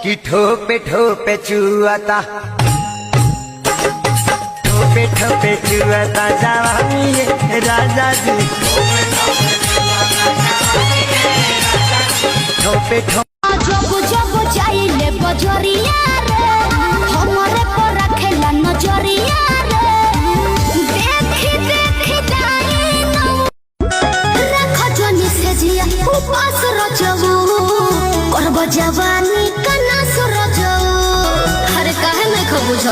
कि ठोपे ठोपे चुआता, ठोपे ठोपे चुआता जवानी ये राजा जी, ठोपे ठोपे जब जब जाइले बजरिया रे हमरे पर रखेला नजरिया रे, देखी देखी जाई न रख जनी से जिया उपास रजऊ करब जवानी कना सुरजऊ। हर काहे में खबुझ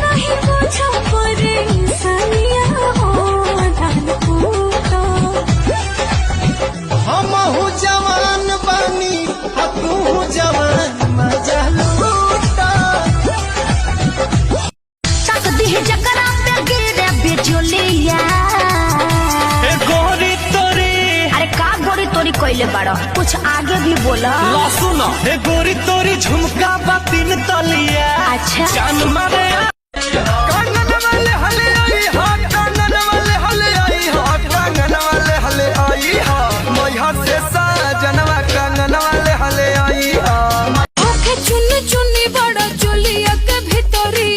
नहीं पूछो परे सनिया हो धन पूतो हम हूँ जवान बानी तू जवान मजा लूटा, तक दिह जकरा पे गिरे बिजुलिया गोरी तोरी। अरे का गोरी तोरी कोइले बाड़ो, कुछ आगे भी बोला। सुनो हे गोरी तोरी झुमका बा तीन तलिया, अच्छा जान मारे कंगन वाले हले आई हा, कंगन वाले हले आई हा, कंगन वाले हले आई हा, मैया से साजनवा कंगन वाले हले आई हा। आंखें चुन्नी चुन्नी बड़ा चुलिया के भीतरी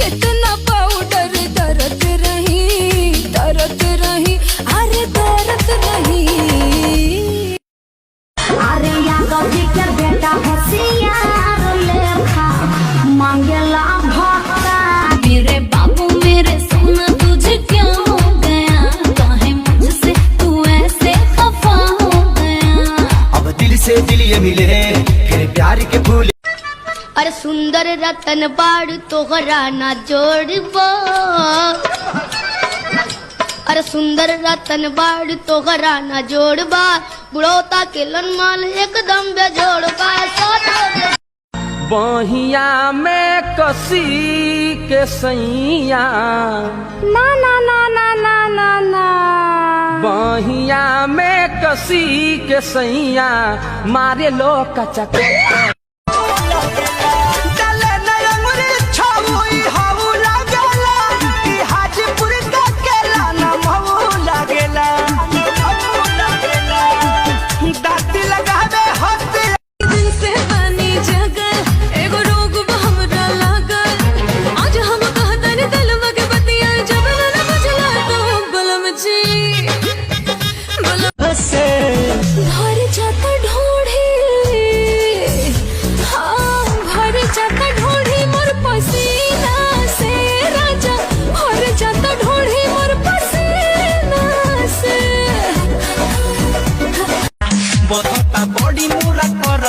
कितना पाउडर दर्द रही अरे दर्द रही। अरे यादव जी के बेटा होशियार लेखा मांगेला भक्ता, मेरे बाबू मेरे सोना तुझे क्या हो गया, काहे मुझसे तू ऐसे खफा हो गया। अब दिल से दिल ये मिले फिर प्यार के फूल। अरे सुंदर रतन बाड़ तोहरा ना जोड़बो, अरे सुंदर रतन बाड़ तोहरा ना जोड़बा, बुढ़ौता के लनमाल एकदम बेजोड़बा। बहिया में कसी के सैया ना ना ना ना ना ना ना बहिया में कसी के सैया मारे लो कचा बॉडी मुरा कर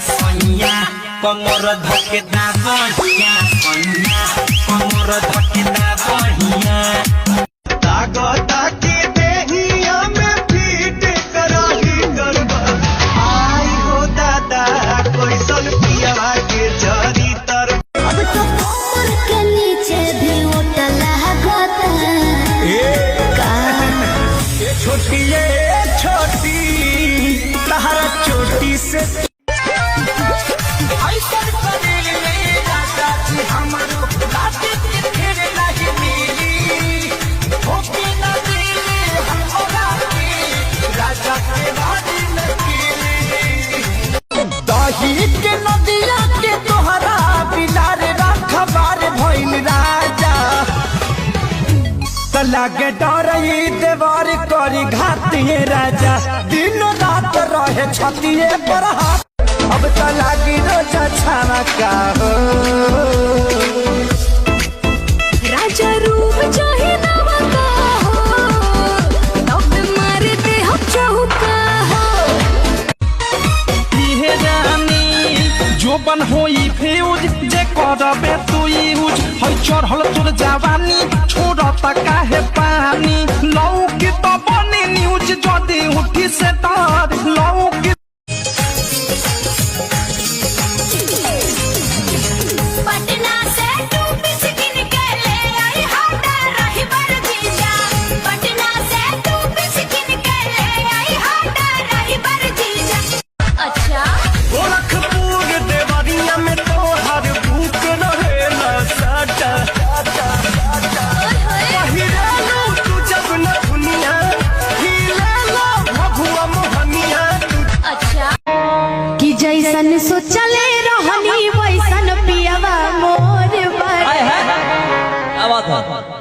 सैया कमर धके दा बढ़िया, सैया कमर धके दा बढ़िया, तागता के देहिया में पीट कराही करबा, आई हो दादा कैसन पियावा के जरी तर। अब तो कमर के नीचे भी उठल लागत छोटी ये छोटी तहरा चोटी से ऐसन करेल ले राजा जी हमरो रात के फिर नहीं मिली, होके न दिले हमरा के राजा के बारी लगी। दही के नदिया के तोहरा बिलार रखबार भइल राजा, लागे डरई देवर करी घातिए राजा, दिन रात रहे छतिए पर हाथ, अब तो लागी रोजा छावा का हो। राजा रूप चाहे नवा का हो, तब मारे दे हम चौका हो। इहे रानी जो बन होई फ्यूज जे करबे तू यूज, हई चढ़ल तोर जवानी छोड़ता काहे पानी, लौकी तो बनी न्यूज जदी उठी से तार लौकी। पटना से तू बिस्किन के ले आई हाडा रही बर जीजा, पटना से तू बिस्किन के ले आई हाडा रही बर जीजा। अच्छा गोरखपुर देवरिया में तोहर भूख रहेला साटा, पहिरालू तू जब न दुनिया हिलाला भगुआ मोहनिया। सोचले रहनी वैसन पियवा मोर बड़े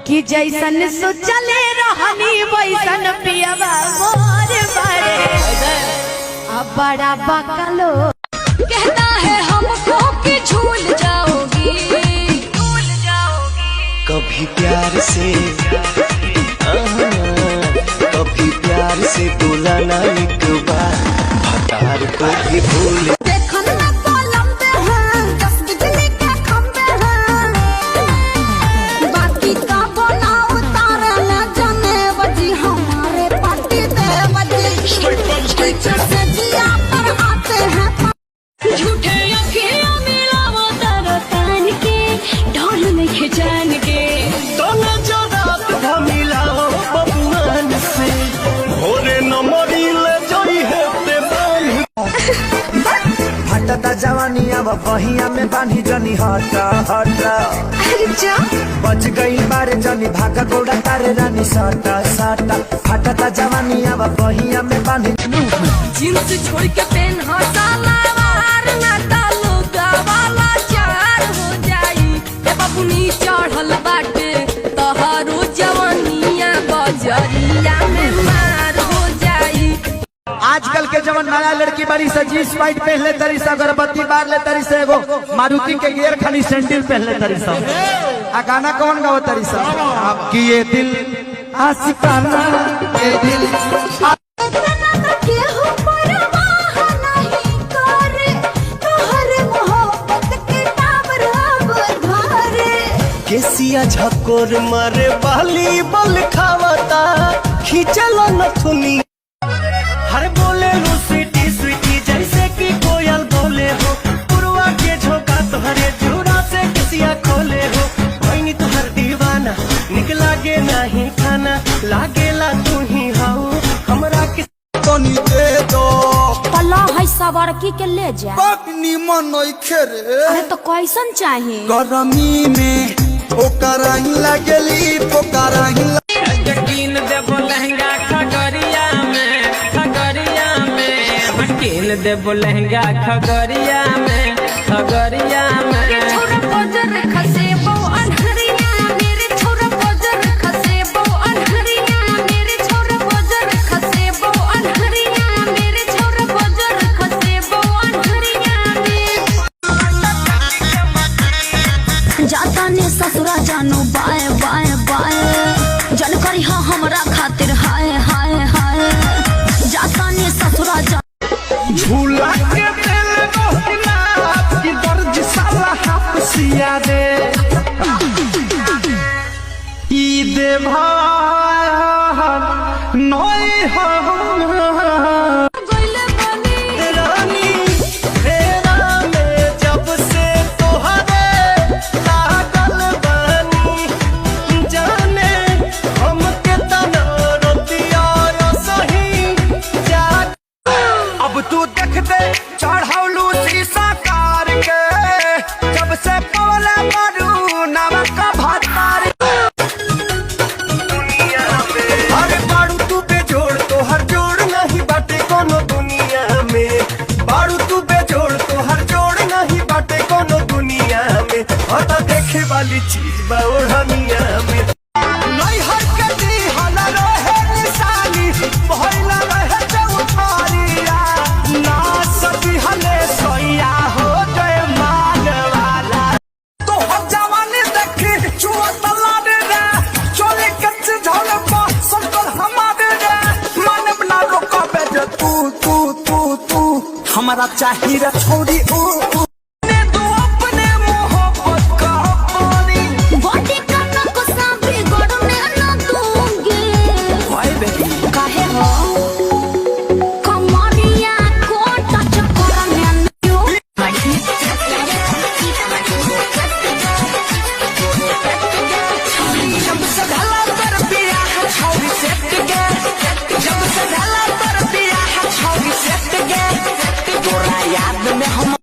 कि जैसन सोचले रहनी वैसन पियवा मोर बड़े अब बड़ा बकलो कहता है हमको कि झूल जाओगी कभी प्यार से कभी प्यार से बोला ना एक बार भतार को भी भूल जवानी अब बहिया में बांधी जनी हटा हटा बच गई बारे जनी भागा गोड़ा तारे रानी सटा सटा हटा जवानी अब बहिया में बांधी जींस छोड़ के पेन हटालावार ना डालो गावाला चार हो जाई ए बबुनी चढ़ल बाटे तहारो जवानिया बजरिया में मार हो जाई। आजकल के जवन नया लड़की बड़ी से जींस पैंट पहले तरी से अगरबत्ती बार ले तरी से एगो मारुति के गियर खाली सैंडल पहले तरी से आ गाना कौन गाओ तरी से आपकी ये दिल आशिकाना ये दिल केसिया झकोर मारे बाली बल खावता खींचल नथुनी हर बोले लो स्वीटी स्वीटी जैसे कि कोयल बोले हो पुरवा के झोंका तुहरे जुड़ा से किसिया खोले हो कोई तुहर दीवाना निकला गे नहीं खाना लागेला तू ही हाउ हमरा किस तनी दे दो पला है सवारकी के ले जा पकनी मन खेरे अरे तो कैसन चाहिए गरमी में ओकरा ही लगेली पोकरा ही कीन देबो लहंगा खगड़िया में कीन देबो लहंगा खगड़िया में छोरा बजर खसे बो अनहरिया मेरे छोरा बजर खसे बो अनहरिया मेरे छोरा बजर खसे बो अनहरिया मेरे छोरा बजर खसे बो अनहरिया जाता ने ससुरा जानो बाय बाय बाय जन करी हा हमरा खातिर हाय हाय हाय जाता ने ससुरा जा झूला के दिल रोहिना की दर्ज साला हाफसिया दे ई दे भान नई हो रानी फेरा में जब से तोहरे लागल बानी जाने हमके तना रोतिया सही जा अब तू देख दे चढ़ौलू शीशा कार के जब से पवले मारू नमक भातार दुनिया में अरे बारू तू बेजोड़ तो हर जोड़ नहीं बाटे कोनो दुनिया में बारू तू बेजोड़ तो हर जोड़ नहीं बाटे कोनो दुनिया में हता देखे वाली चीज बा ओढ़निया में नहीं हर कटी हला रहे निशानी भइला रहे चौथारिया ना सती हले सोया हो जय मान वाला तो हम जवानी देखी चुआ तला दे रे चोले कच्च झोल पा संकर हमारे रे मन बना रोका बे तू हमारा चाहिए रे छोड़ी ने तू अपने मोहब्बत का पानी बॉडी करना को सांपी गड़ने न दूंगी भाई बेटी काहे हो कमरिया को टच करने न जब से ढला पर पिया है छौरी सेट गे जब से ढला पर पिया है छौरी सेट गे तोरा याद में हम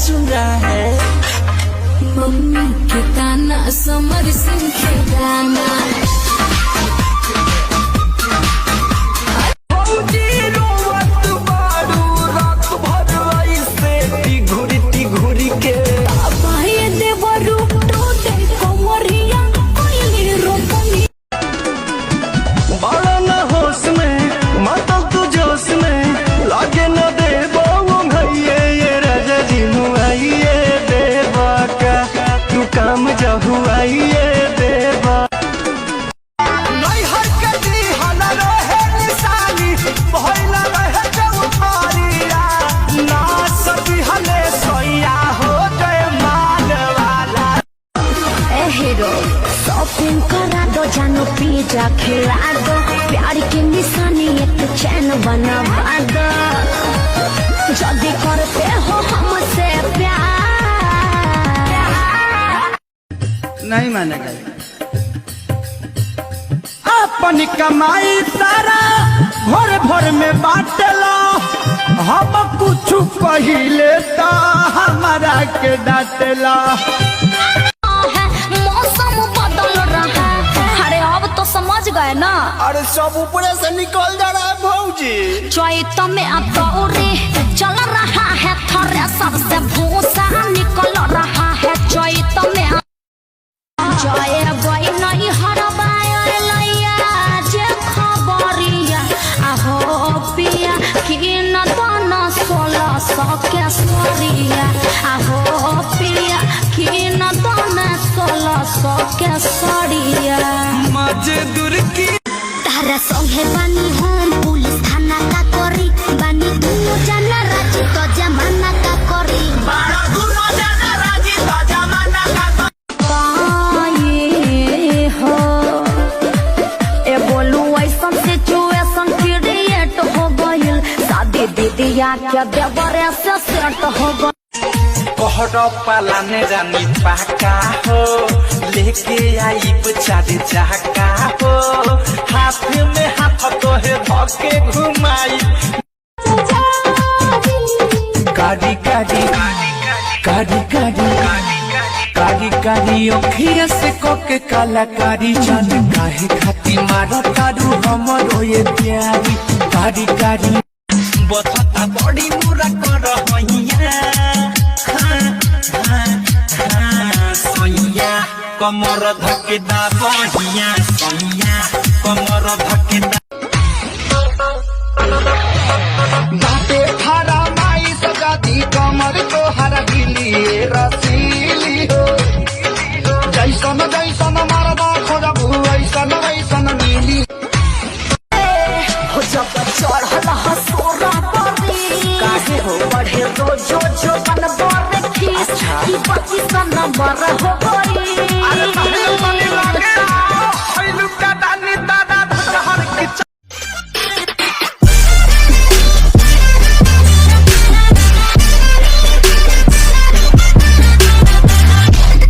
सुन रहा है? मम्मी के ताना समर सिंह के गाना घुरी के बड़ा न होश में मातल तू जोश में लागे न दे भैये ये राजा जी मुआइए देवा का तू काम जहुआइए देवा नहीं हरकती हल रहे निशानी भइला रहे चौथारिया ना सती हले सोया हो गए माल वाला ए हीरो शॉपिंग करा दो जानो पिज्जा खिला दो प्यार की निशानी एक चैन बनवा दो जल्दी करते हो हमसे प्यार नहीं मानेगा अपन कमाई सारा भर भर में बांटला हम कुछ पहिले ता हमारा के डांटला मौसम बदल रहा है अरे अब तो समझ गए ना अरे सब ऊपर से निकल जा रहा है भौजी चैत में अतौरी चल रहा है थ्रेसर से भूसा निकल रहा है चैत में जय गई नहीं हरबाया जे खबरिया आहो पिया कि न दाना 1600 के सरिया आहो पिया कि न दाना 1600 के सरिया मजदूर की तारा संगे बानी हम पुलिस थाना का करी बानी दुनो जाना राजी तो जमाना का करी बड़ा दुनो जाना राजी तो जमाना का ये हो ए बोलू ऐसा सिचुएशन क्रिएट हो गइल शादी दीदिया के देवरे से सेट हो गइल कोहरा पालाने रानी पाका हो लेके आई चारे चाका हो हाथ में हाथ तो है धके घुमाई कारी कारी कारी कारी कारी कारी अखिया से कोके कलाकारी जान काहे खाती मारा तारू हमरो ये प्यारी कारी कारी बता बड़ी मुरा कर होइया सोइया कमर धके दा बहिया सोइया कमर धके दा बाटे थारा माई सजा दी कमर तो हरा गिली रसीली हो जैसन जैसन मरदा खोजबू ऐसन वैसन मिली हो जब चढ़ल हसोरा परी काहे हो बढ़े रोजो जो बन बर खीस की बाकी सन नंबर हो गई